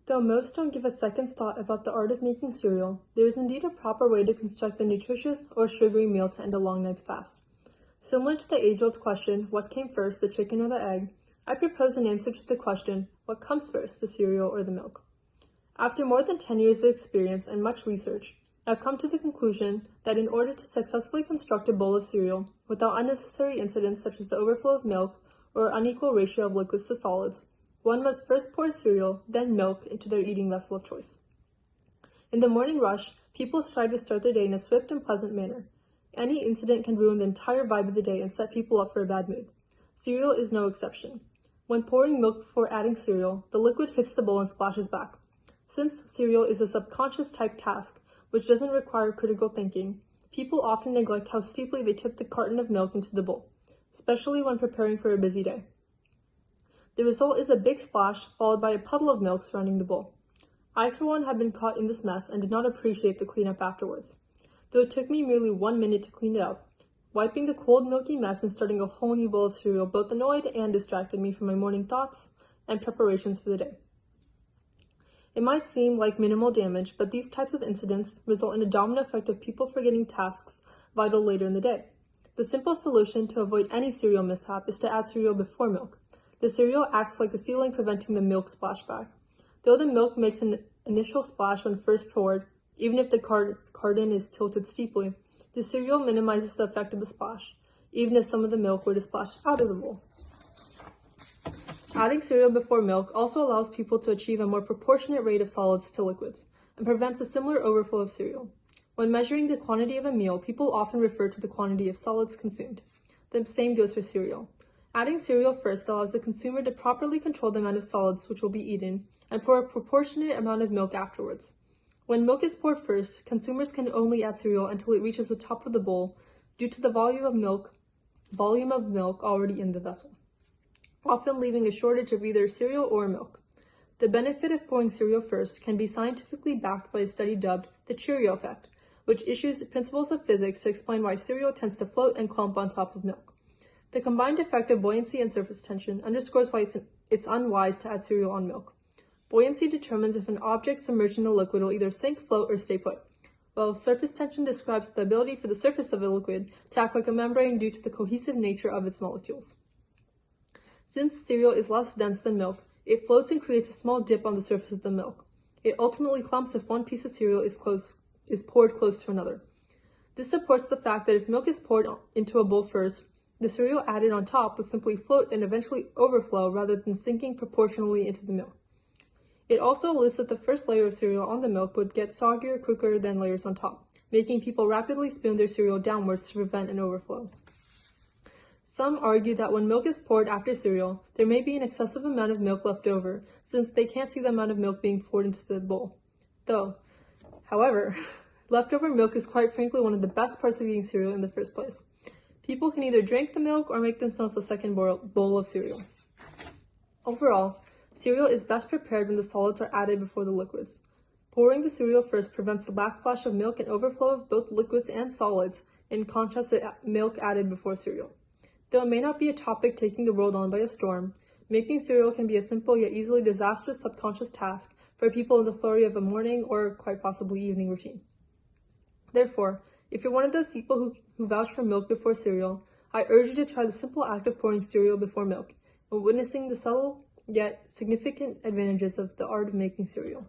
Though most don't give a second thought about the art of making cereal, there is indeed a proper way to construct a nutritious or sugary meal to end a long night's fast. Similar to the age-old question, what came first, the chicken or the egg, I propose an answer to the question, what comes first, the cereal or the milk? After more than 10 years of experience and much research, I've come to the conclusion that in order to successfully construct a bowl of cereal without unnecessary incidents such as the overflow of milk or unequal ratio of liquids to solids, one must first pour cereal, then milk into their eating vessel of choice. In the morning rush, people strive to start their day in a swift and pleasant manner. Any incident can ruin the entire vibe of the day and set people up for a bad mood. Cereal is no exception. When pouring milk before adding cereal, the liquid hits the bowl and splashes back. Since cereal is a subconscious type task, which doesn't require critical thinking, people often neglect how steeply they tip the carton of milk into the bowl, especially when preparing for a busy day. The result is a big splash followed by a puddle of milk surrounding the bowl. I, for one, have been caught in this mess and did not appreciate the cleanup afterwards. Though it took me merely 1 minute to clean it up, wiping the cold milky mess and starting a whole new bowl of cereal both annoyed and distracted me from my morning thoughts and preparations for the day. It might seem like minimal damage, but these types of incidents result in a domino effect of people forgetting tasks vital later in the day. The simple solution to avoid any cereal mishap is to add cereal before milk. The cereal acts like a sealing, preventing the milk splashback. Though the milk makes an initial splash when first poured, even if the carton is tilted steeply, the cereal minimizes the effect of the splash, even if some of the milk were to splash out of the bowl. Adding cereal before milk also allows people to achieve a more proportionate rate of solids to liquids, and prevents a similar overflow of cereal. When measuring the quantity of a meal, people often refer to the quantity of solids consumed. The same goes for cereal. Adding cereal first allows the consumer to properly control the amount of solids which will be eaten, and pour a proportionate amount of milk afterwards. When milk is poured first, consumers can only add cereal until it reaches the top of the bowl due to the volume of milk already in the vessel, often leaving a shortage of either cereal or milk. The benefit of pouring cereal first can be scientifically backed by a study dubbed the Cheerio effect, which issues principles of physics to explain why cereal tends to float and clump on top of milk. The combined effect of buoyancy and surface tension underscores why it's unwise to add cereal on milk. Buoyancy determines if an object submerged in the liquid will either sink, float, or stay put, while surface tension describes the ability for the surface of a liquid to act like a membrane due to the cohesive nature of its molecules. Since cereal is less dense than milk, it floats and creates a small dip on the surface of the milk. It ultimately clumps if one piece of cereal is poured close to another. This supports the fact that if milk is poured into a bowl first, the cereal added on top would simply float and eventually overflow rather than sinking proportionally into the milk. It also alludes that the first layer of cereal on the milk would get soggier quicker than layers on top, making people rapidly spoon their cereal downwards to prevent an overflow. Some argue that when milk is poured after cereal, there may be an excessive amount of milk left over, since they can't see the amount of milk being poured into the bowl. However, leftover milk is quite frankly one of the best parts of eating cereal in the first place. People can either drink the milk or make themselves a second bowl of cereal. Overall, cereal is best prepared when the solids are added before the liquids. Pouring the cereal first prevents the backsplash of milk and overflow of both liquids and solids, in contrast to milk added before cereal. Though it may not be a topic taking the world on by a storm, making cereal can be a simple yet easily disastrous subconscious task for people in the flurry of a morning or quite possibly evening routine. Therefore, if you're one of those people who vouch for milk before cereal, I urge you to try the simple act of pouring cereal before milk and witnessing the subtle yet significant advantages of the art of making cereal.